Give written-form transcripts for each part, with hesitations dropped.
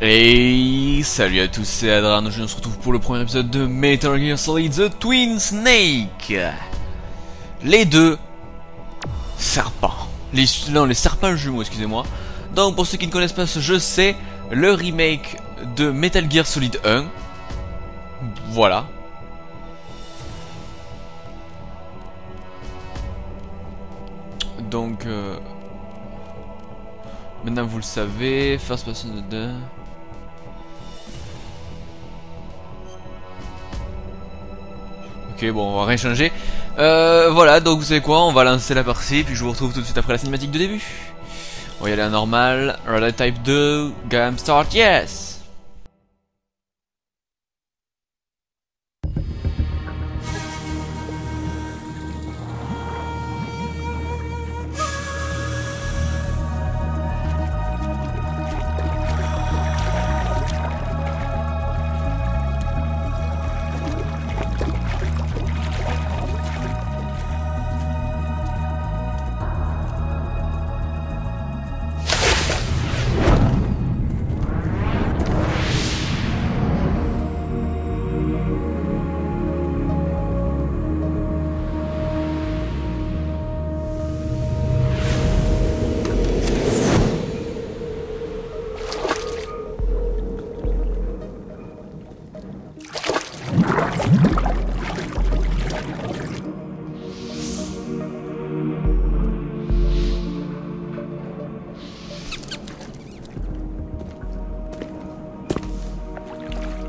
Et salut à tous, c'est Adran. Aujourd'hui on se retrouve pour le premier épisode de Metal Gear Solid The Twin Snake. Les deux serpents. Les serpents jumeaux, excusez-moi. Donc pour ceux qui ne connaissent pas ce jeu, c'est le remake de Metal Gear Solid 1. Voilà. Donc maintenant vous le savez, first person de... Ok, bon, on va rien changer. Voilà, donc vous savez quoi, on va lancer la partie, puis je vous retrouve tout de suite après la cinématique de début. On va y aller à normal, Radar Type 2, Game Start, yes!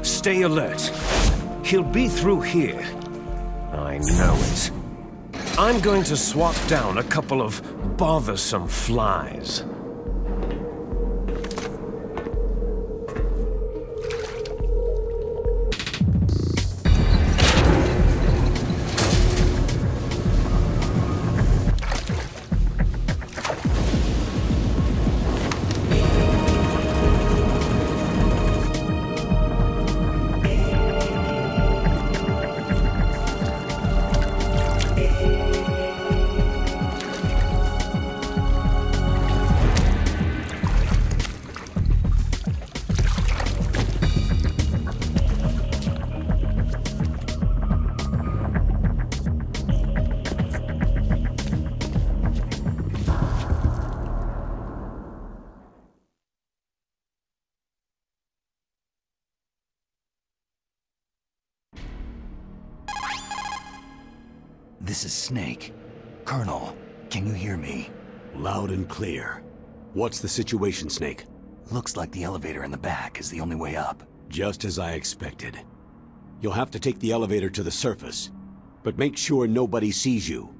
Stay alert. He'll be through here. I know it. I'm going to swat down a couple of bothersome flies. This is Snake. Colonel, can you hear me? Loud and clear. What's the situation, Snake? Looks like the elevator in the back is the only way up. Just as I expected. You'll have to take the elevator to the surface, but make sure nobody sees you.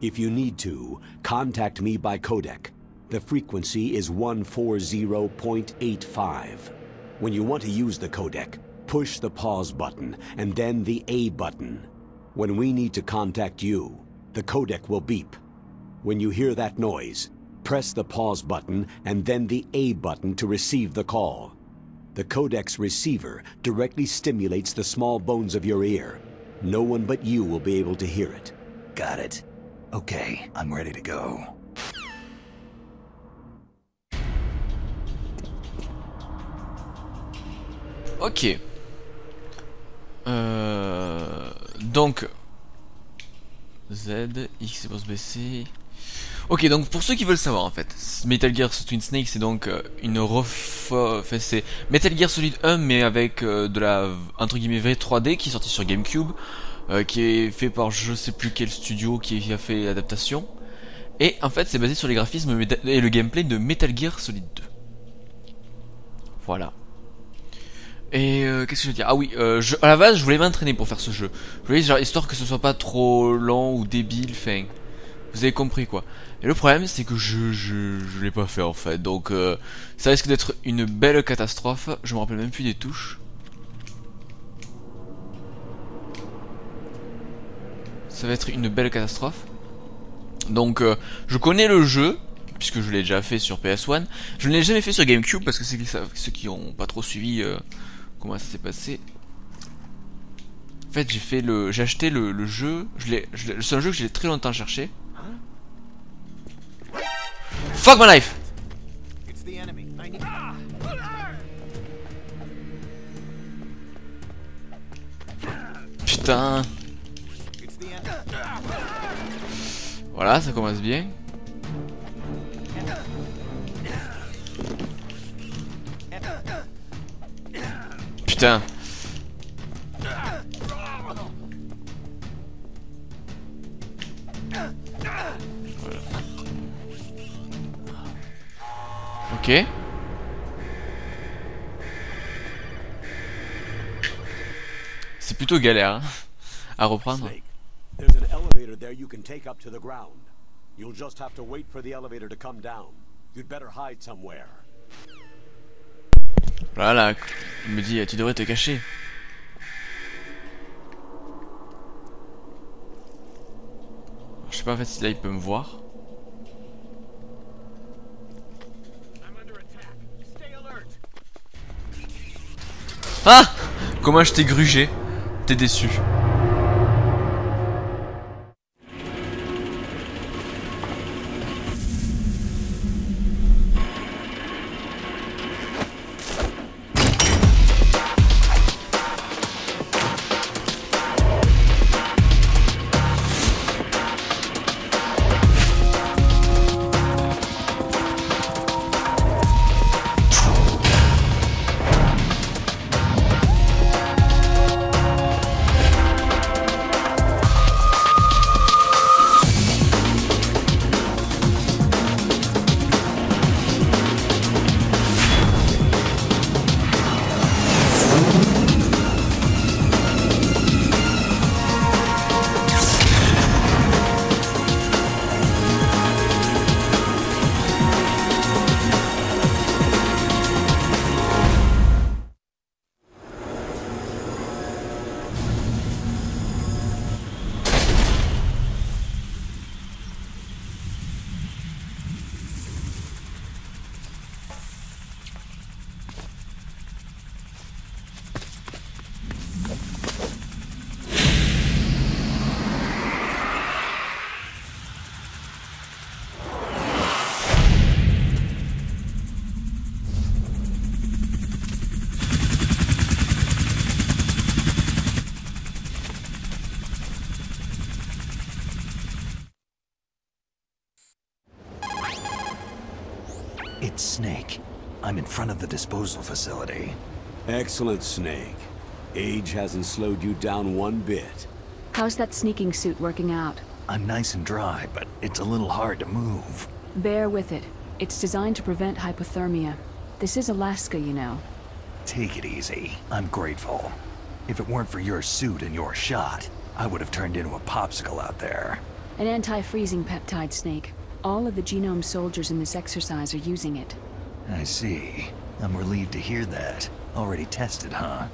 If you need to, contact me by codec. The frequency is 140.85. When you want to use the codec, push the pause button and then the A button. When we need to contact you, the codec will beep. When you hear that noise, press the pause button and then the A button to receive the call. The codec's receiver directly stimulates the small bones of your ear. No one but you will be able to hear it. Got it. Okay, I'm ready to go. Ok. Donc Z, X c'est pour se baisser. Ok, donc pour ceux qui veulent savoir en fait, Metal Gear Twin Snake c'est donc une enfin, c'est Metal Gear Solid 1 mais avec de la entre guillemets vraie 3D qui est sorti sur GameCube, qui est fait par je sais plus quel studio qui a fait l'adaptation. Et en fait c'est basé sur les graphismes et le gameplay de Metal Gear Solid 2. Voilà. Et qu'est-ce que je veux dire? Ah oui, à la base je voulais m'entraîner pour faire ce jeu. Je voulais genre histoire que ce soit pas trop long ou débile, enfin, vous avez compris quoi. Et le problème c'est que je l'ai pas fait en fait, donc ça risque d'être une belle catastrophe. Je me rappelle même plus des touches. Ça va être une belle catastrophe. Donc je connais le jeu puisque je l'ai déjà fait sur PS1. Je ne l'ai jamais fait sur GameCube parce que c'est ceux qui ont pas trop suivi comment ça s'est passé. En fait, j'ai acheté le jeu. C'est un jeu que j'ai très longtemps cherché. Fuck my life. putain. Voilà, ça commence bien. Putain. Voilà. Ok. C'est plutôt galère hein, à reprendre. There's an elevator there you can take up to the ground. You'll just have to wait for the elevator to come down. You'd better hide somewhere. Voilà, il me dit tu devrais te cacher. Je sais pas en fait si là il peut me voir. Ah! Comment je t'ai grugé? T'es déçu. It's Snake. I'm in front of the disposal facility. Excellent, Snake. Age hasn't slowed you down one bit. How's that sneaking suit working out? I'm nice and dry, but it's a little hard to move. Bear with it. It's designed to prevent hypothermia. This is Alaska, you know. Take it easy. I'm grateful. If it weren't for your suit and your shot, I would have turned into a popsicle out there. An anti-freezing peptide, Snake. All of the genome soldiers in this exercise are using it. I see. I'm relieved to hear that. Already tested, huh?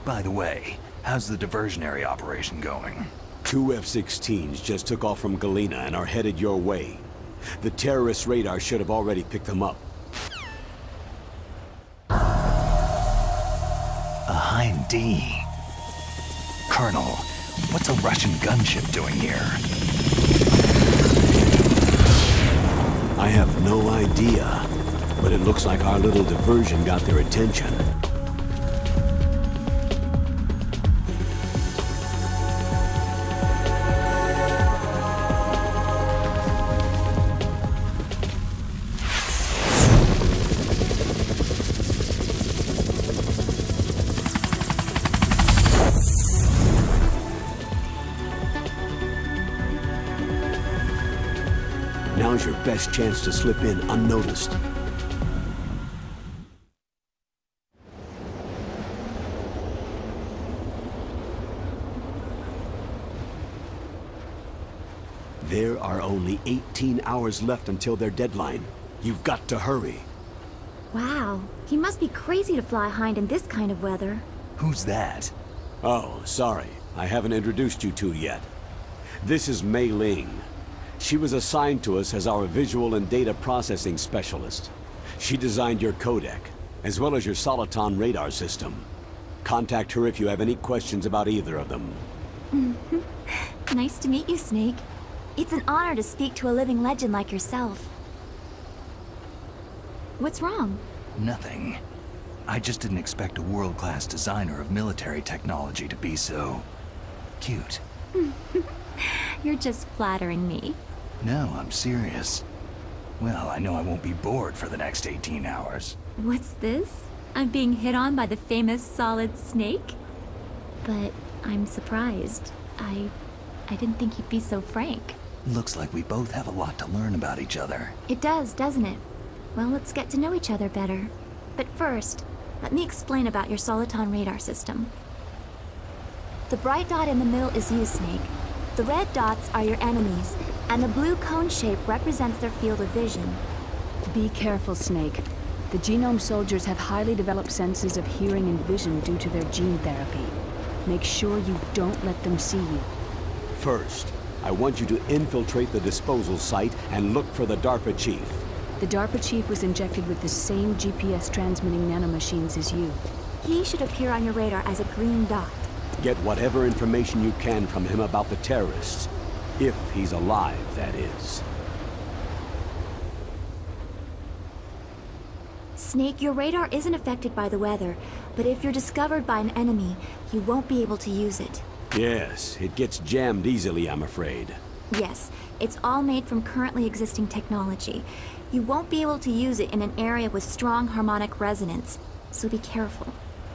By the way, how's the diversionary operation going? 2 F-16s just took off from Galena and are headed your way. The terrorist radar should have already picked them up. A Hind D. Colonel, what's a Russian gunship doing here? I have no idea, but it looks like our little diversion got their attention. Now's your best chance to slip in unnoticed. There are only 18 hours left until their deadline. You've got to hurry. Wow, he must be crazy to fly Hind in this kind of weather. Who's that? Oh, sorry. I haven't introduced you two yet. This is Mei Ling. She was assigned to us as our visual and data processing specialist. She designed your codec, as well as your Soliton radar system. Contact her if you have any questions about either of them. Nice to meet you, Snake. It's an honor to speak to a living legend like yourself. What's wrong? Nothing. I just didn't expect a world-class designer of military technology to be so cute. You're just flattering me. No, I'm serious. Well, I know I won't be bored for the next 18 hours. What's this? I'm being hit on by the famous Solid Snake? But I'm surprised. I didn't think you'd be so frank. Looks like we both have a lot to learn about each other. It does, doesn't it? Well, let's get to know each other better. But first, let me explain about your Soliton radar system. The bright dot in the middle is you, Snake. The red dots are your enemies, and the blue cone shape represents their field of vision. Be careful, Snake. The genome soldiers have highly developed senses of hearing and vision due to their gene therapy. Make sure you don't let them see you. First, I want you to infiltrate the disposal site and look for the DARPA chief. The DARPA chief was injected with the same GPS transmitting nanomachines as you. He should appear on your radar as a green dot. Get whatever information you can from him about the terrorists. If he's alive, that is. Snake, your radar isn't affected by the weather, but if you're discovered by an enemy, you won't be able to use it. Yes, it gets jammed easily, I'm afraid. Yes, it's all made from currently existing technology. You won't be able to use it in an area with strong harmonic resonance, so be careful.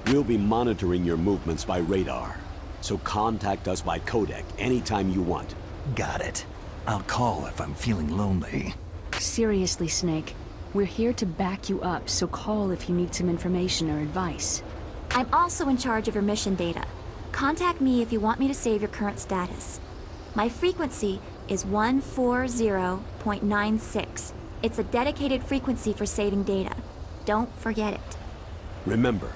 We'll be monitoring your movements by radar, so contact us by codec anytime you want. Got it. I'll call if I'm feeling lonely. Seriously, Snake. We're here to back you up, so call if you need some information or advice. I'm also in charge of your mission data. Contact me if you want me to save your current status. My frequency is 140.96. It's a dedicated frequency for saving data. Don't forget it. Remember,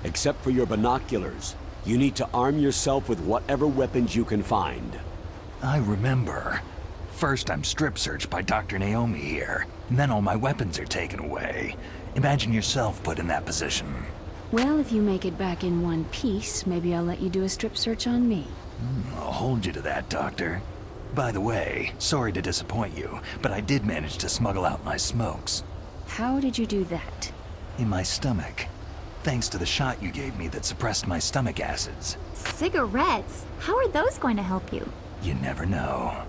except for your binoculars, you need to arm yourself with whatever weapons you can find. I remember. First I'm strip searched by Dr. Naomi here, and then all my weapons are taken away. Imagine yourself put in that position. Well, if you make it back in one piece, maybe I'll let you do a strip search on me. I'll hold you to that, Doctor. By the way, sorry to disappoint you, but I did manage to smuggle out my smokes. How did you do that? In my stomach. Thanks to the shot you gave me that suppressed my stomach acids. Cigarettes? How are those going to help you? You never know.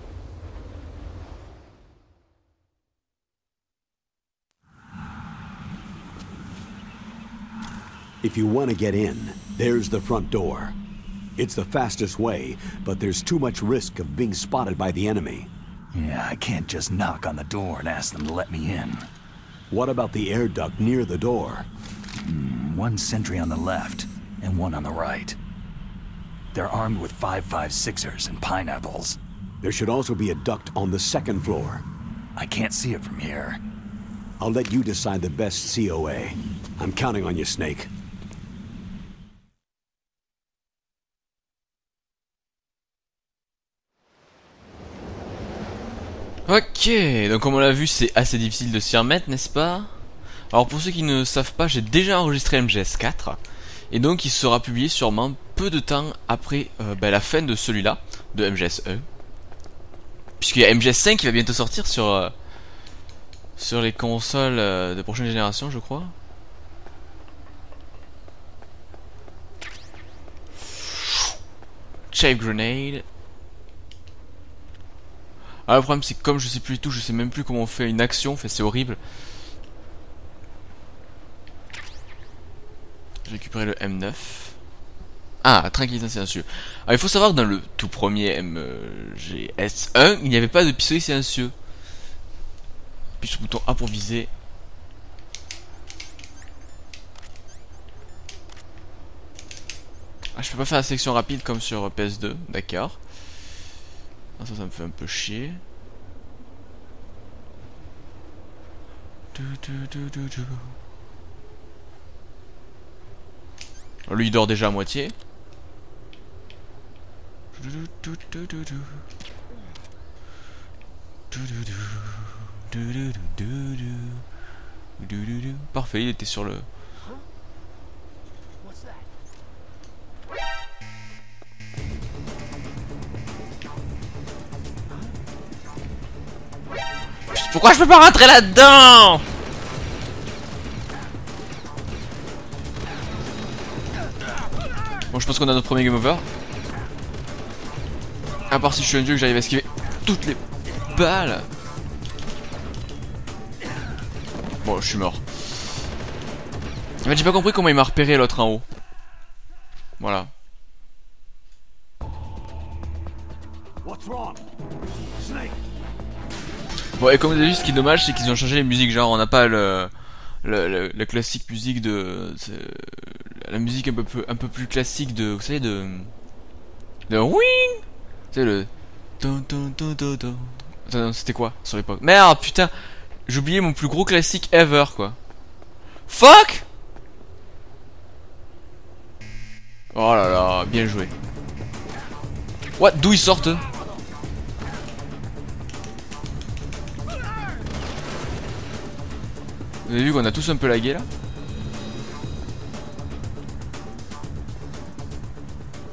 If you want to get in, there's the front door. It's the fastest way, but there's too much risk of being spotted by the enemy. Yeah, I can't just knock on the door and ask them to let me in. What about the air duct near the door? One sentry on the left, and one on the right. They're armed with 5.56ers and pineapples. There should also be a duct on the second floor. I can't see it from here. I'll let you decide the best COA. I'm counting on you, Snake. Ok, donc comme on l'a vu, c'est assez difficile de s'y remettre, n'est-ce pas? Alors pour ceux qui ne savent pas, j'ai déjà enregistré MGS4, et donc il sera publié sûrement peu de temps après la fin de celui-là, de MGS1. Puisqu'il y a MGS5 qui va bientôt sortir sur les consoles de prochaine génération, je crois. Chafe Grenade. Ah, le problème c'est que comme je sais plus du tout, je sais même plus comment on fait une action, enfin, c'est horrible. J'ai récupéré le M9. Ah, tranquillisant silencieux. Alors il faut savoir que dans le tout premier MGS1, il n'y avait pas de pistolet silencieux. Puis sur le bouton A pour viser. Ah, je peux pas faire la sélection rapide comme sur PS2, d'accord. Ah, ça me fait un peu chier. Alors, lui il dort déjà à moitié. Parfait, il était sur le... Pourquoi je peux pas rentrer là-dedans? Bon, je pense qu'on a notre premier game over. À part si je suis un dieu que j'arrive à esquiver toutes les balles. Bon, je suis mort. En fait, j'ai pas compris comment il m'a repéré l'autre en haut. Voilà. Bon, et comme vous avez vu, ce qui est dommage, c'est qu'ils ont changé les musiques. Genre, on n'a pas le classique musique de... La musique un peu plus classique de... Vous savez, de Wing. C'est le... Attends, c'était quoi sur l'époque? Merde, putain. J'ai oublié mon plus gros classique ever, quoi. Fuck. Oh là là, bien joué. What? D'où ils sortent eux? Vous avez vu qu'on a tous un peu lagué là?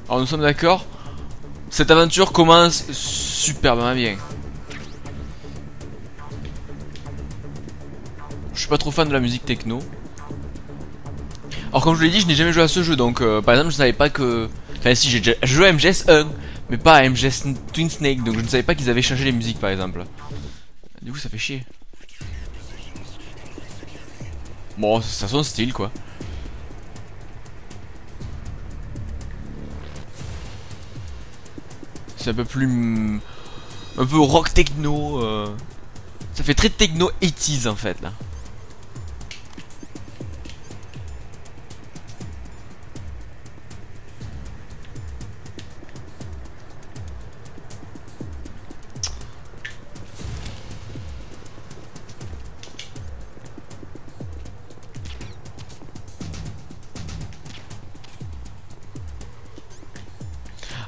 Alors nous sommes d'accord. Cette aventure commence superbement bien. Je suis pas trop fan de la musique techno. Alors comme je vous l'ai dit, je n'ai jamais joué à ce jeu, donc par exemple je savais pas que... Enfin si, j'ai déjà joué à MGS 1, mais pas à MGS Twin Snake, donc je ne savais pas qu'ils avaient changé les musiques par exemple. Du coup ça fait chier. Bon, ça sonne style quoi. C'est un peu plus... un peu rock techno. Ça fait très techno 80s en fait là.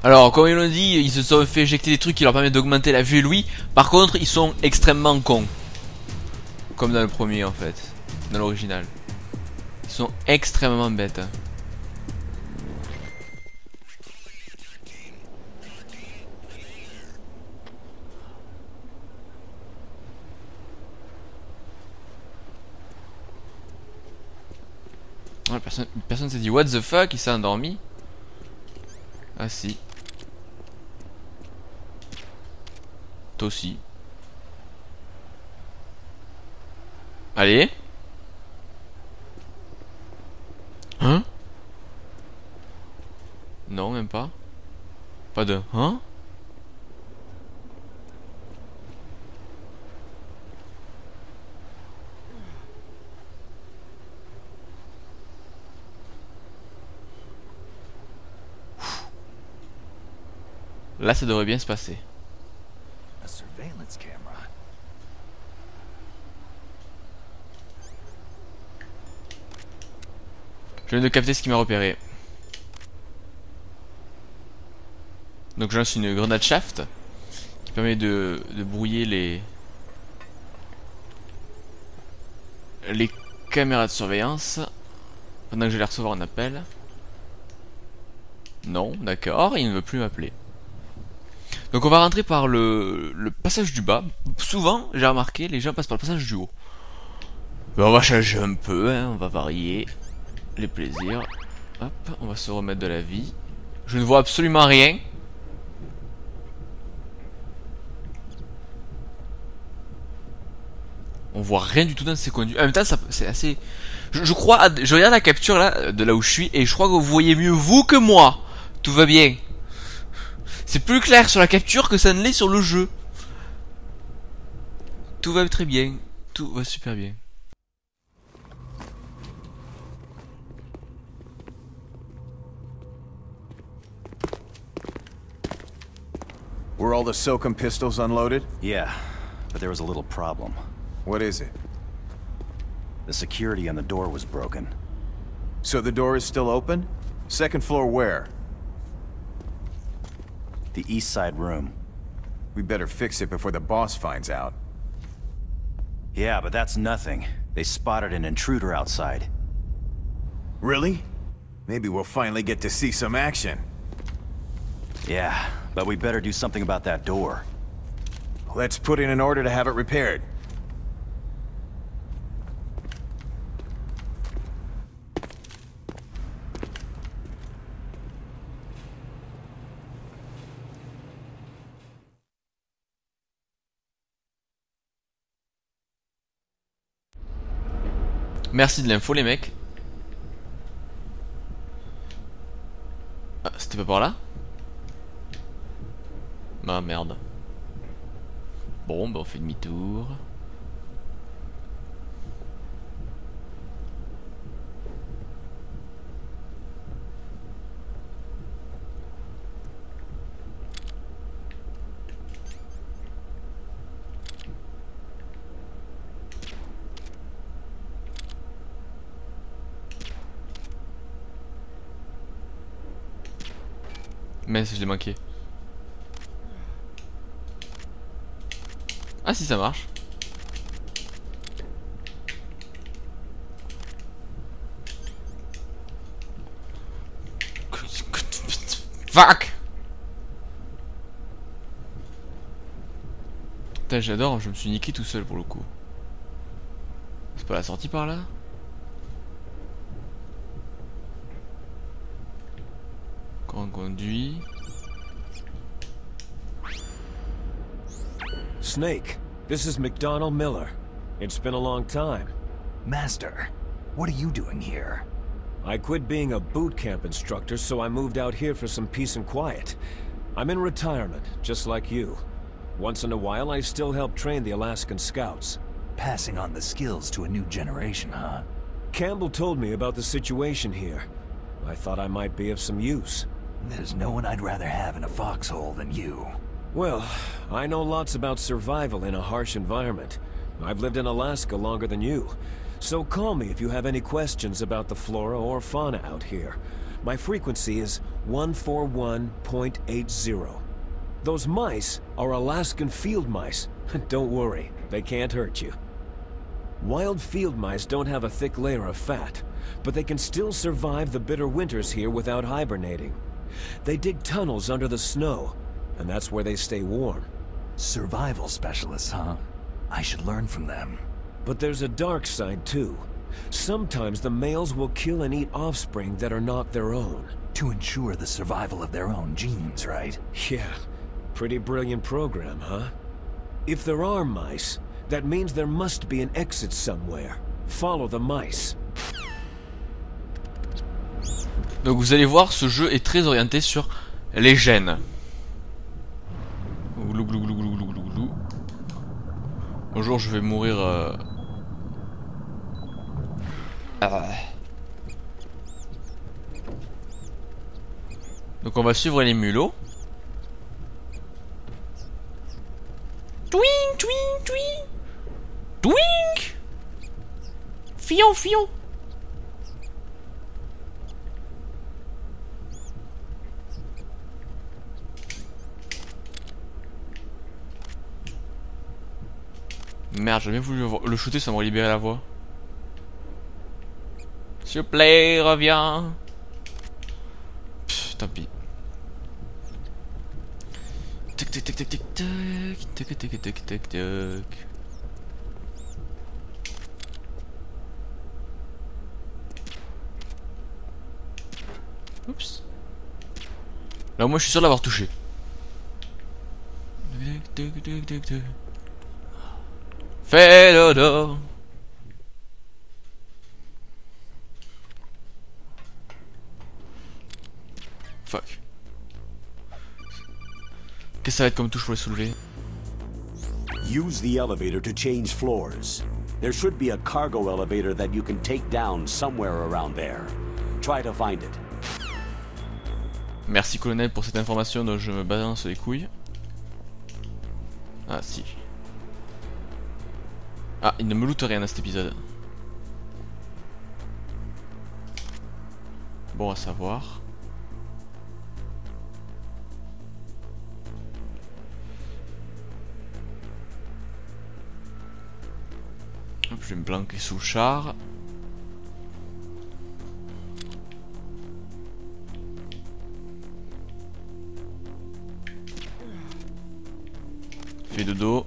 Alors, comme ils l'ont dit, ils se sont fait éjecter des trucs qui leur permettent d'augmenter la vue et l'ouïe. Par contre, ils sont extrêmement cons. Comme dans le premier, en fait. Dans l'original. Ils sont extrêmement bêtes. Oh, personne s'est dit what the fuck, il s'est endormi. Ah si. Toi aussi. Allez. Hein? Non, même pas. Pas de... Hein? Là, ça devrait bien se passer. A surveillance camera. Je viens de capter ce qui m'a repéré. Donc je lance une grenade shaft qui permet de brouiller les caméras de surveillance pendant que je vais recevoir un appel. Non, d'accord, il ne veut plus m'appeler. Donc on va rentrer par le passage du bas. Souvent, j'ai remarqué, les gens passent par le passage du haut. Ben, on va changer un peu, hein, on va varier les plaisirs. Hop, on va se remettre de la vie. Je ne vois absolument rien. On voit rien du tout dans ces conduits. En même temps, c'est assez... Je crois... Je regarde la capture là, de là où je suis, et je crois que vous voyez mieux vous que moi. Tout va bien. C'est plus clair sur la capture que ça ne l'est sur le jeu. Tout va très bien. Tout va super bien. Were all the Sokum pistols unloaded? Yeah, but there was a little problem. What is it? The security on the door was broken. So the door is still open? Second floor where? The east side room. We better fix it before the boss finds out. Yeah, but that's nothing. They spotted an intruder outside. Really? Maybe we'll finally get to see some action. Yeah, but we better do something about that door. Let's put in an order to have it repaired. Merci de l'info les mecs. Ah, c'était pas par là? Ah merde. Bon bah on fait demi-tour. Mais je l'ai manqué. Ah si ça marche. Fuck. Putain j'adore, je me suis niqué tout seul pour le coup. C'est pas la sortie par là? Quand on conduit. Snake, this is McDonald Miller. It's been a long time. Master, what are you doing here? I quit being a boot camp instructor, so I moved out here for some peace and quiet. I'm in retirement, just like you. Once in a while, I still help train the Alaskan Scouts. Passing on the skills to a new generation, huh? Campbell told me about the situation here. I thought I might be of some use. There's no one I'd rather have in a foxhole than you. Well, I know lots about survival in a harsh environment. I've lived in Alaska longer than you. So call me if you have any questions about the flora or fauna out here. My frequency is 141.80. Those mice are Alaskan field mice. Don't worry, they can't hurt you. Wild field mice don't have a thick layer of fat, but they can still survive the bitter winters here without hibernating. They dig tunnels under the snow, and that's where they stay warm. Survival specialists, huh? I should learn from them. But there's a dark side too. Sometimes the males will kill and eat offspring that are not their own. To ensure the survival of their own genes, right? Yeah, pretty brilliant program, huh? If there are mice, that means there must be an exit somewhere. Follow the mice. Donc vous allez voir, ce jeu est très orienté sur les gènes. Glou, glou, glou, glou, glou, glou, glou. Un jour je vais mourir. Donc on va suivre les mulots. Twing, twing, twing. Twink. Fion, fion. Merde, j'aurais bien voulu le shooter, ça m'aurait libéré la voie. S'il vous plaît, reviens. Pff, tant pis. Tic tic tic tic tic tic tic tic tic tic tic. Oups. Là, moi, je suis sûr de l'avoir touché. Fais dodo. Fuck. Qu'est-ce que ça va être comme touche pour les soulever? Use the elevator to change floors. There should be a cargo elevator that you can take down somewhere around there. Try to find it. Merci colonel pour cette information dont je me balance les couilles. Ah si. Ah, il ne me loot rien à cet épisode. Bon à savoir. Hop, je vais me planquer sous le char. Fais dodo.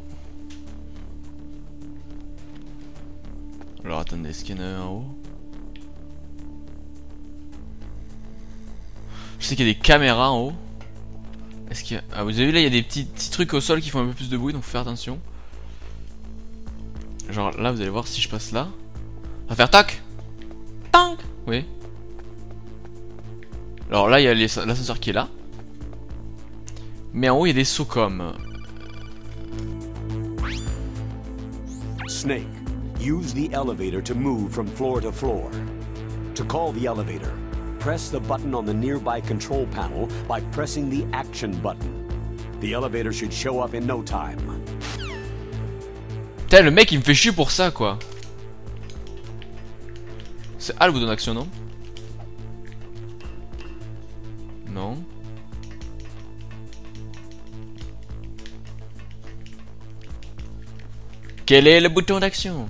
Alors attendez, est-ce qu'il y en a un en haut? Je sais qu'il y a des caméras en haut. Est-ce qu'il y a... Ah, vous avez vu là, il y a des petits trucs au sol qui font un peu plus de bruit, donc faut faire attention. Genre là, vous allez voir si je passe là. On va faire tac. Tank. Oui. Alors là, il y a l'ascenseur qui est là. Mais en haut, il y a des sauts comme. Snake, use the elevator to move from floor to floor. To call the elevator, press the button on the nearby control panel by pressing the action button. The elevator should show up in no time. Putain, le mec il me fait chier pour ça quoi. C'est A le bouton d'action, non? Non. Quel est le bouton d'action?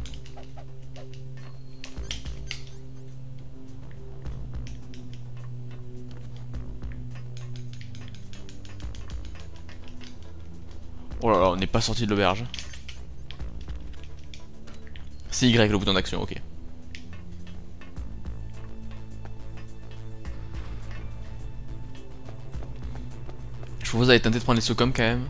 Oh là là, on n'est pas sorti de l'auberge. C'est Y le bouton d'action, ok. Je vous avez tenté de prendre les SOCOM quand même.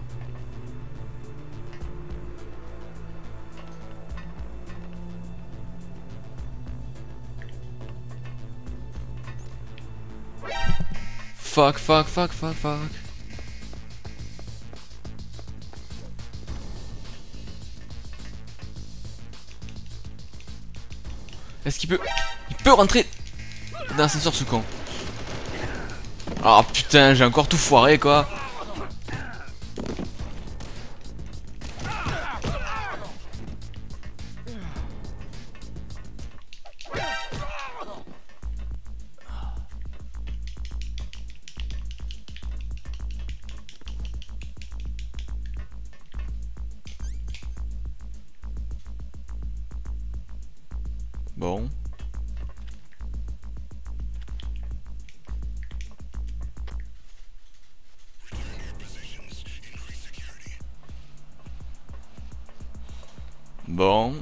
Fuck, fuck, fuck, fuck, fuck. Est-ce qu'il peut... Il peut rentrer dans l'ascenseur ce con. Ah putain, j'ai encore tout foiré quoi. Bon. Bon.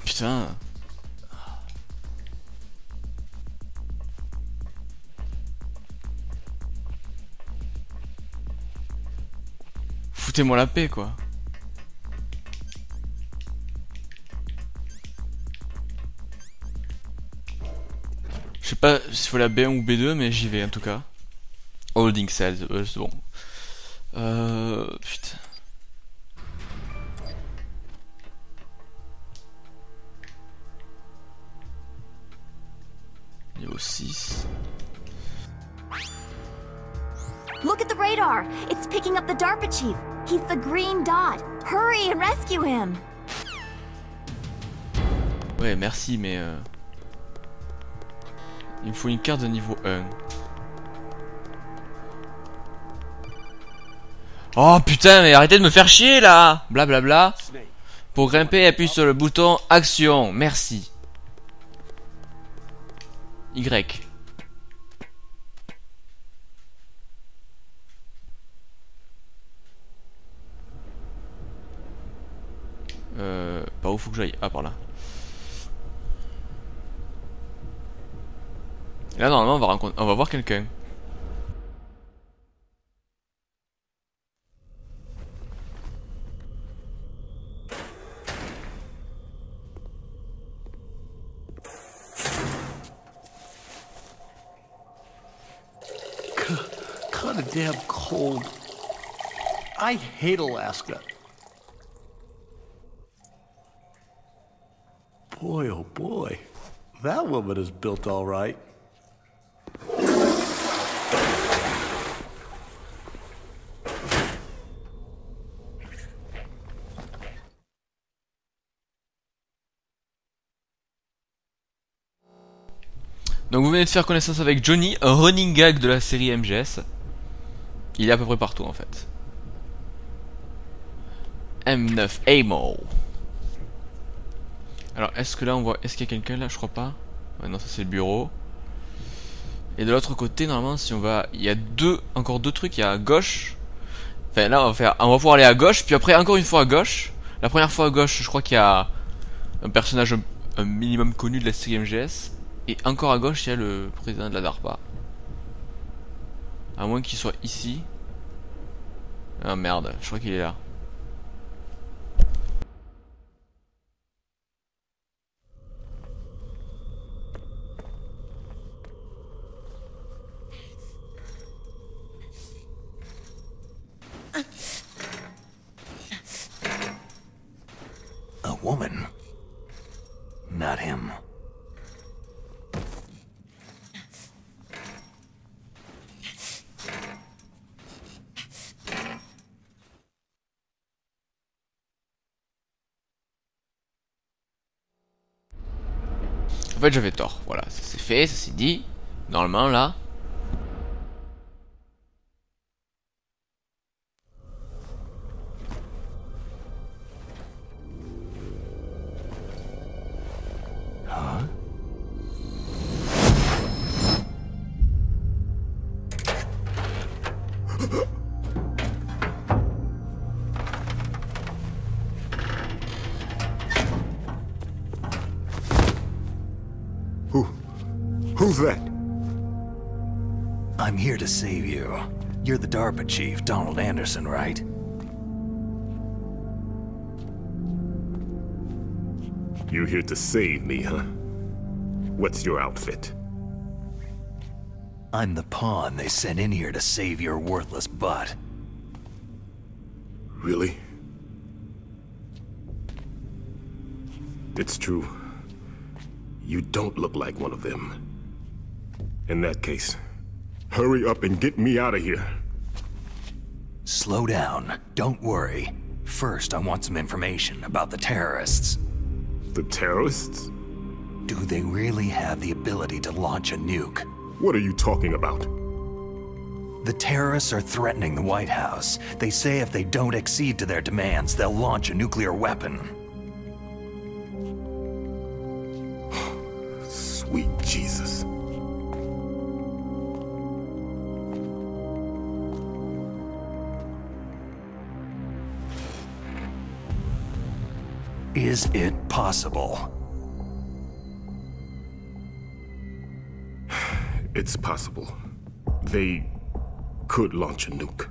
Putain. Foutez-moi la paix quoi. Je sais pas s'il faut la B1 ou B2 mais j'y vais en tout cas. Holding cells, c'est bon. Putain. Niveau 6. Look at the radar! It's picking up the DARPA chief. He's the green dot. Hurry and rescue him! Ouais, merci, mais il me faut une carte de niveau 1. Oh putain, mais arrêtez de me faire chier là! Blablabla. Pour grimper, appuie sur le bouton action. Merci. Y. Par où faut que j'aille? Ah, par là. Et là, normalement, on va voir quelqu'un. Kinda damn cold. I hate Alaska. Boy, oh boy. That woman is built all right. Donc vous venez de faire connaissance avec Johnny, un running gag de la série MGS. Il est à peu près partout en fait. M9 Amo. Alors est-ce que là on voit... Est-ce qu'il y a quelqu'un là? Je crois pas. Ouais, non, ça c'est le bureau. Et de l'autre côté, normalement, si on va... Il y a encore deux trucs. Il y a à gauche. Enfin, là, on va pouvoir aller à gauche. Puis après, encore une fois à gauche. La première fois à gauche, je crois qu'il y a un personnage un minimum connu de la série MGS. Et encore à gauche, il y a le président de la DARPA. À moins qu'il soit ici. Ah merde, je crois qu'il est là. A woman. Not him. En fait, j'avais tort. Voilà, ça c'est fait, ça c'est dit. Normalement, là. Who's that? I'm here to save you. You're the DARPA chief, Donald Anderson, right? You're here to save me, huh? What's your outfit? I'm the pawn they sent in here to save your worthless butt. Really? It's true. You don't look like one of them. In that case, hurry up and get me out of here. Slow down. Don't worry. First, I want some information about the terrorists. The terrorists? Do they really have the ability to launch a nuke? What are you talking about? The terrorists are threatening the White House. They say if they don't accede to their demands, they'll launch a nuclear weapon. Sweet Jesus. Is it possible? It's possible. They could launch a nuke.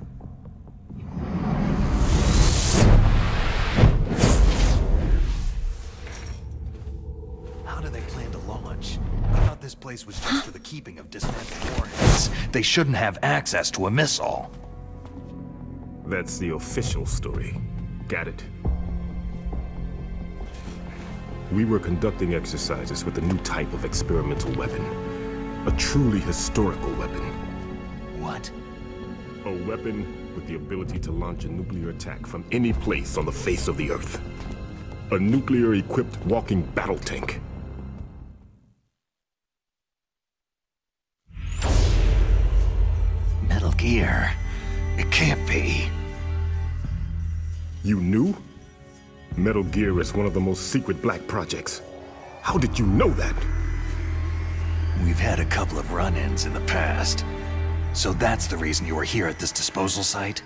How do they plan to launch? I thought this place was just for the keeping of dismantled warheads. They shouldn't have access to a missile. That's the official story. Got it? We were conducting exercises with a new type of experimental weapon. A truly historical weapon. What? A weapon with the ability to launch a nuclear attack from any place on the face of the Earth. A nuclear-equipped walking battle tank. Metal Gear. It can't be. You knew? Metal Gear is one of the most secret black projects. How did you know that? We've had a couple of run-ins in the past. So that's the reason you were here at this disposal site?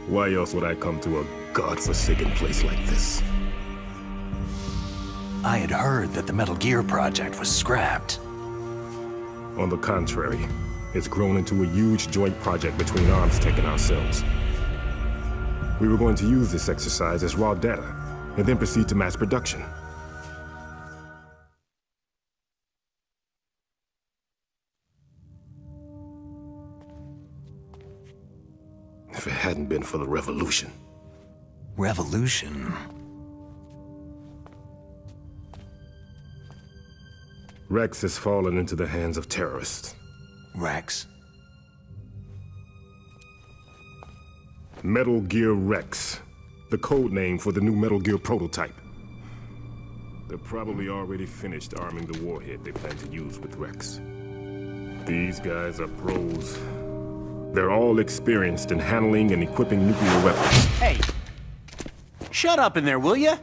Why else would I come to a godforsaken place like this? I had heard that the Metal Gear project was scrapped. On the contrary, it's grown into a huge joint project between ArmsTech and ourselves. We were going to use this exercise as raw data, and then proceed to mass production. If it hadn't been for the revolution. Revolution? Rex has fallen into the hands of terrorists. Rex? Metal Gear Rex, the code name for the new Metal Gear prototype. They're probably already finished arming the warhead they plan to use with Rex. These guys are pros. They're all experienced in handling and equipping nuclear weapons. Hey! Shut up in there, will ya?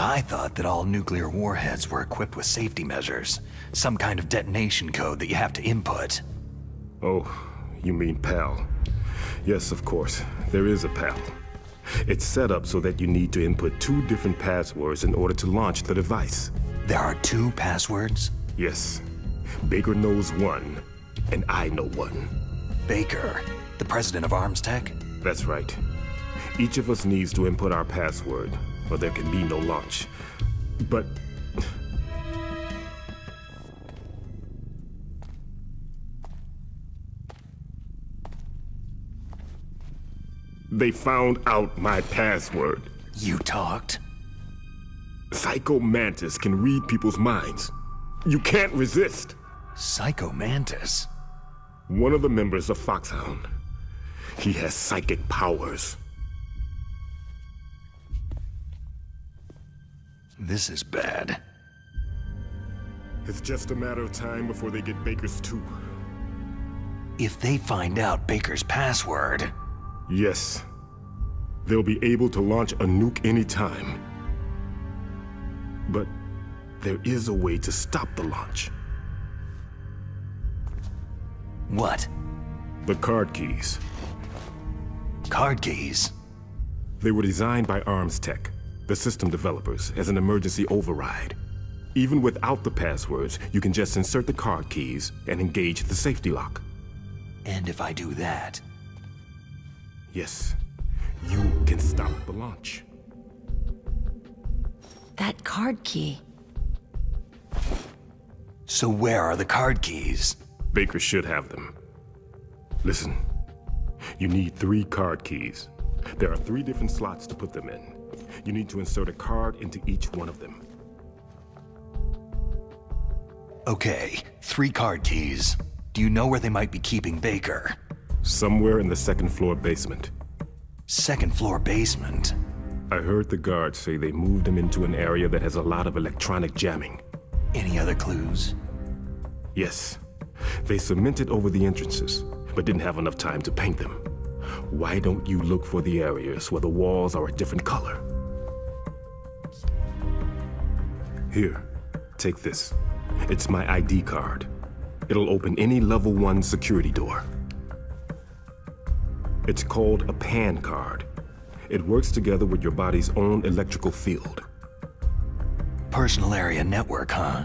I thought that all nuclear warheads were equipped with safety measures. Some kind of detonation code that you have to input. Oh, you mean PAL. Yes, of course. There is a PAL. It's set up so that you need to input 2 different passwords in order to launch the device. There are 2 passwords? Yes. Baker knows one, and I know one. Baker, the president of Arms Tech? That's right. Each of us needs to input our password, or there can be no launch. But... they found out my password. You talked? Psycho Mantis can read people's minds. You can't resist. Psycho Mantis? One of the members of Foxhound. He has psychic powers. This is bad. It's just a matter of time before they get Baker's too. If they find out Baker's password... Yes. They'll be able to launch a nuke anytime. But there is a way to stop the launch. What? The card keys. Card keys? They were designed by Arms Tech, the system developers, as an emergency override. Even without the passwords, you can just insert the card keys and engage the safety lock. And if I do that? Yes, you can stop the launch. That card key. So where are the card keys? Baker should have them. Listen, you need 3 card keys. There are 3 different slots to put them in. You need to insert a card into each one of them. Okay, 3 card keys. Do you know where they might be keeping Baker? Somewhere in the 2nd floor basement. 2nd floor basement? I heard the guards say they moved him into an area that has a lot of electronic jamming. Any other clues? Yes. They cemented over the entrances, but didn't have enough time to paint them. Why don't you look for the areas where the walls are a different color? Here, take this. It's my ID card. It'll open any level 1 security door. It's called a PAN card. It works together with your body's own electrical field. Personal area network, huh?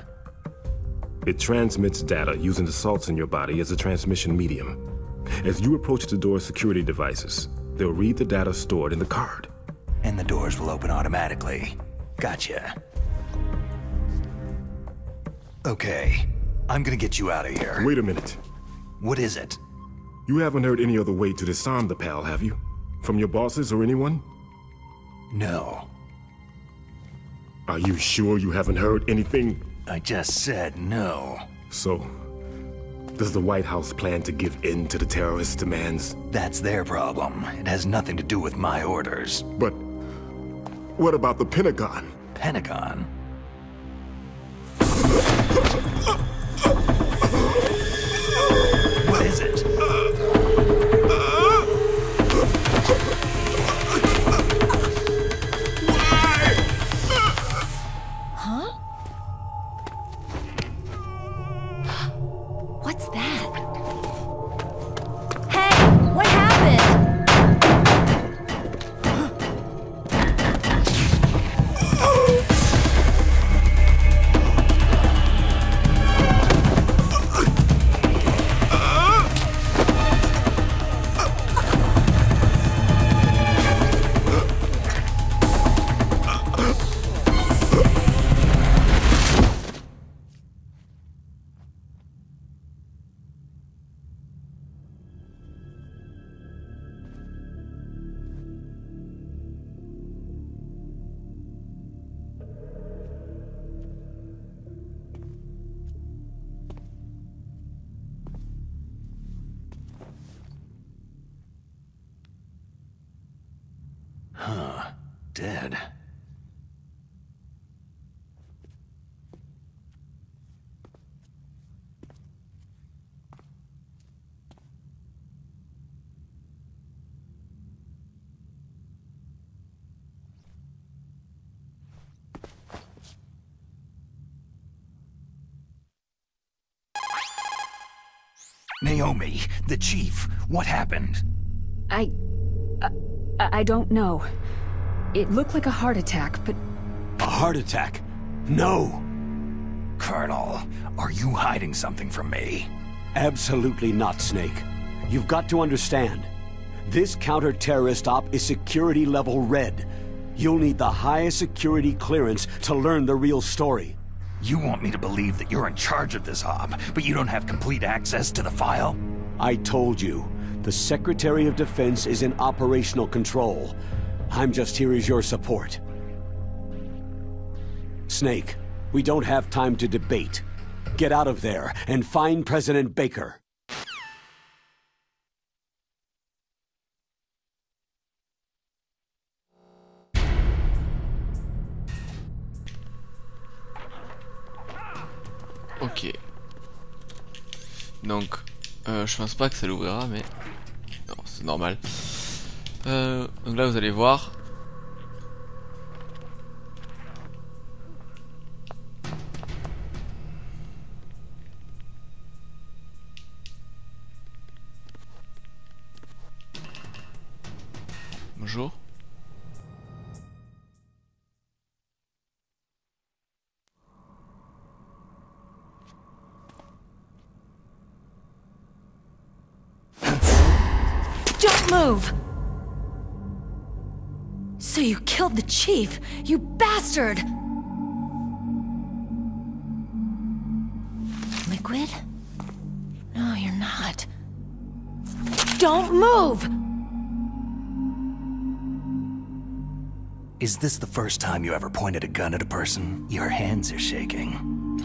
It transmits data using the salts in your body as a transmission medium. As you approach the door's security devices, they'll read the data stored in the card. And the doors will open automatically. Gotcha. Okay, I'm gonna get you out of here. Wait a minute. What is it? You haven't heard any other way to disarm the PAL, have you? From your bosses or anyone? No. Are you sure you haven't heard anything? I just said no. So, does the White House plan to give in to the terrorists' demands? That's their problem. It has nothing to do with my orders. But what about the Pentagon? Pentagon? What is it? Huh? What's that? Hey, what happened? Huh. Dead. Naomi, the chief, what happened? I don't know. It looked like a heart attack, but... A heart attack? No! Colonel, are you hiding something from me? Absolutely not, Snake. You've got to understand. This counter-terrorist op is security level red. You'll need the highest security clearance to learn the real story. You want me to believe that you're in charge of this op, but you don't have complete access to the file? I told you. The Secretary of Defense is in operational control. I'm just here as your support. Snake, we don't have time to debate. Get out of there and find President Baker. Ok. Donc, je pense pas que ça l'ouvrira, mais... Non, c'est normal. Donc là, vous allez voir. Bonjour. Don't move! So you killed the chief, you bastard! Liquid? No, you're not. Don't move! Is this the first time you ever pointed a gun at a person? Your hands are shaking.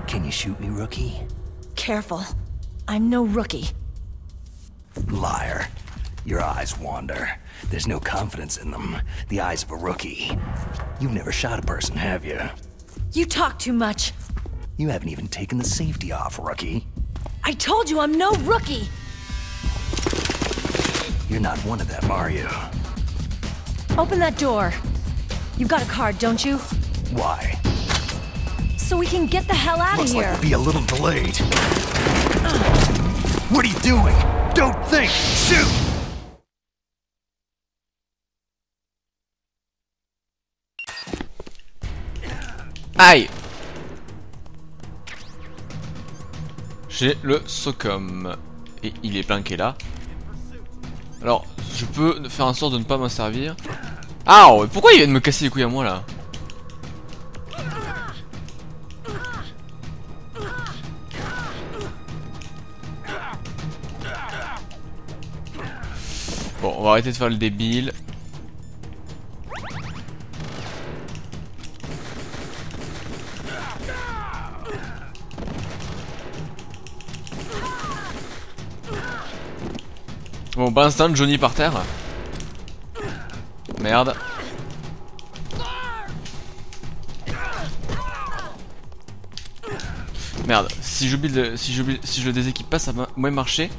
Can you shoot me, rookie? Careful. I'm no rookie. Liar. Your eyes wander. There's no confidence in them. The eyes of a rookie. You've never shot a person, have you? You talk too much. You haven't even taken the safety off, rookie. I told you I'm no rookie! You're not one of them, are you? Open that door. You've got a card, don't you? Why? So we can get the hell out Looks of like here. we'll be a little delayed. What are you doing? Don't think! Shoot! Aïe! J'ai le socom. Et il est planqué là. Alors, je peux faire en sorte de ne pas m'en servir. Ah, pourquoi il vient de me casser les couilles à moi là? Bon, on va arrêter de faire le débile. Bon, balance down Johnny par terre. Merde. Merde, si je le déséquipe pas, ça va moins marcher.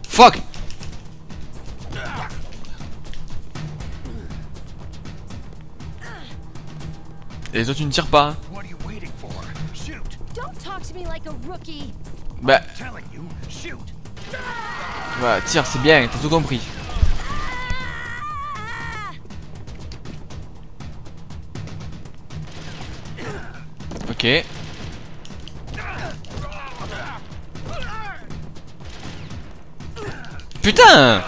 Fuck! Et toi tu ne tires pas. Bah. Voilà, tire, c'est bien, t'as tout compris. Ok. Putain!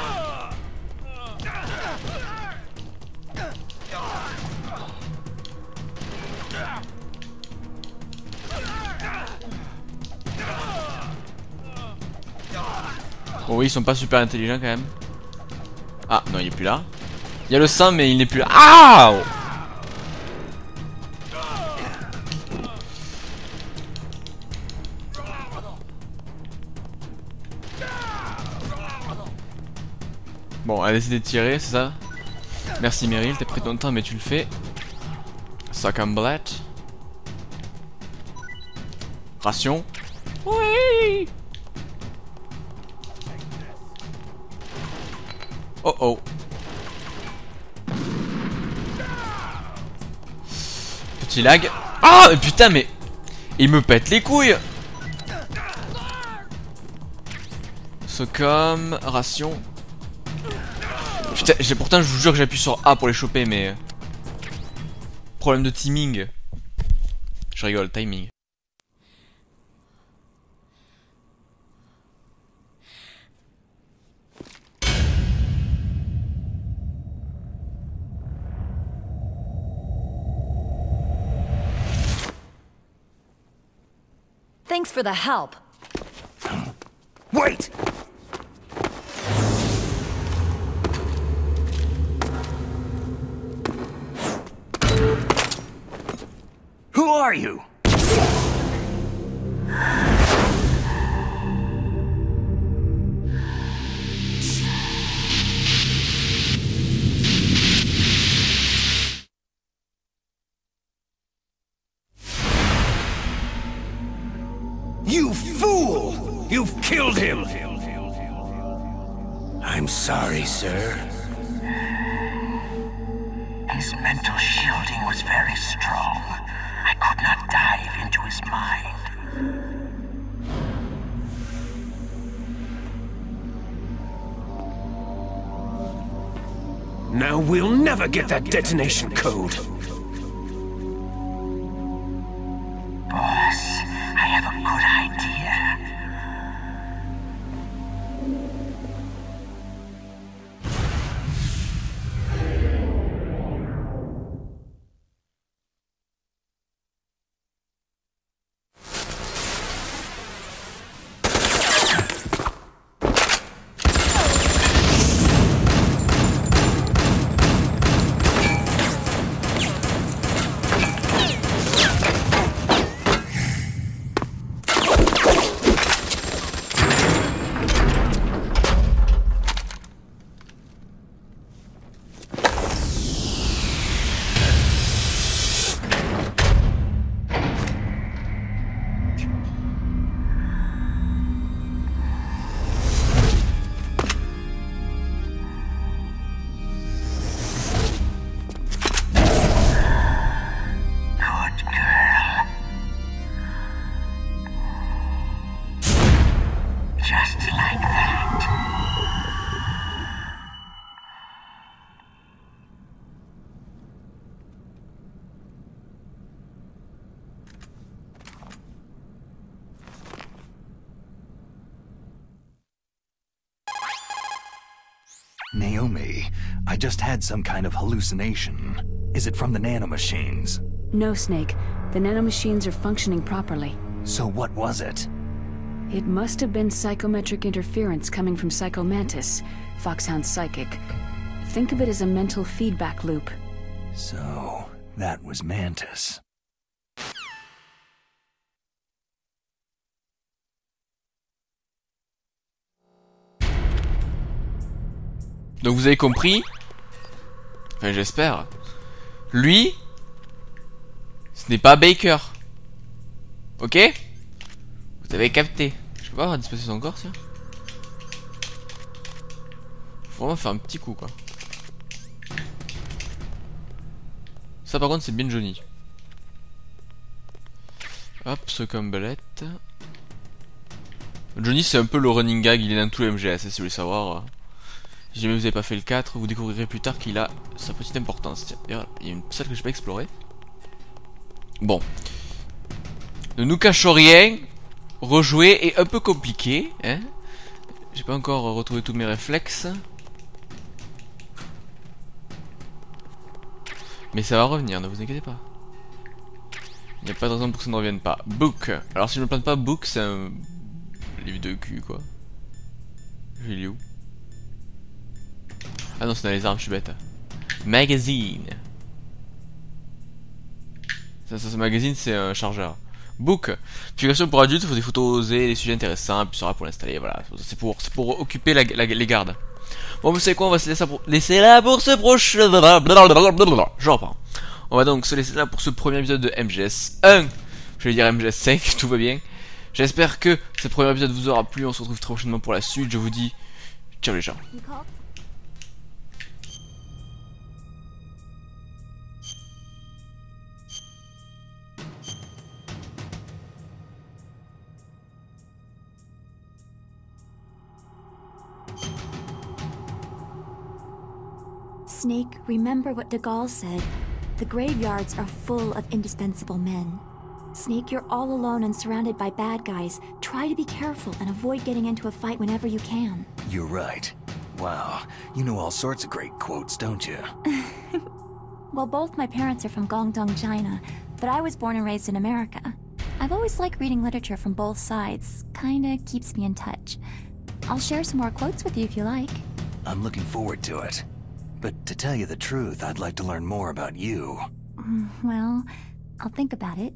Bon oui, ils sont pas super intelligents quand même. Ah non, il est plus là. Il y a le sang mais il n'est plus là. Ah! Bon, elle a décidé de tirer, c'est ça? Merci Meryl, t'as pris ton temps mais tu le fais. Sac en blette. Ration. Oui! Oh oh. Petit lag. Ah mais putain mais... Il me pète les couilles. Socom, ration. Putain, pourtant je vous jure que j'appuie sur A pour les choper mais... Problème de timing. Je rigole, timing. Thanks for the help. Wait! Who are you? You fool! You've killed him! I'm sorry, sir. His mental shielding was very strong. I could not dive into his mind. Now we'll never get that detonation code. Boss, I have a good idea. Naomi, I just had some kind of hallucination. Is it from the nanomachines? No, Snake. The nanomachines are functioning properly. So what was it? It must have been psychometric interference coming from Psychomantis, Foxhound's psychic. Think of it as a mental feedback loop. So, that was Mantis. Donc vous avez compris. Enfin j'espère. Lui, ce n'est pas Baker. Ok? Vous avez capté. Je peux pas avoir disposer son corps, ça. Faut vraiment faire un petit coup, quoi. Ça par contre c'est bien Johnny. Hop, ce comme belette. Johnny c'est un peu le running gag, il est dans tous les MGS, si vous voulez savoir. Si jamais vous n'avez pas fait le 4, vous découvrirez plus tard qu'il a sa petite importance. Tiens, d'ailleurs, il y a une salle que je n'ai pas explorée. Bon. Ne nous cachons rien. Rejouer est un peu compliqué, hein. J'ai pas encore retrouvé tous mes réflexes. Mais ça va revenir, ne vous inquiétez pas. Il n'y a pas de raison pour que ça ne revienne pas. Book. Alors si je ne me plante pas, Book c'est un livre de cul, quoi. Il est où? Ah non, c'est dans les armes, je suis bête. Magazine. Ça magazine, c'est un chargeur. Book. Publication pour adultes, il faut des photos osées, des sujets intéressants, puis sera pour l'installer, voilà. C'est pour occuper les gardes. Bon, vous savez quoi, on va se laisser là pour ce prochain... Je reprends. On va donc se laisser là pour ce premier épisode de MGS 1. Je vais dire MGS 5, tout va bien. J'espère que ce premier épisode vous aura plu, on se retrouve très prochainement pour la suite. Je vous dis, ciao les gens. Snake, remember what de Gaulle said. The graveyards are full of indispensable men. Snake, you're all alone and surrounded by bad guys. Try to be careful and avoid getting into a fight whenever you can. You're right. Wow, you know all sorts of great quotes, don't you? Well, both my parents are from Guangdong, China, but I was born and raised in America. I've always liked reading literature from both sides. Kinda keeps me in touch. I'll share some more quotes with you if you like. I'm looking forward to it. But to tell you the truth, I'd like to learn more about you. Well, I'll think about it.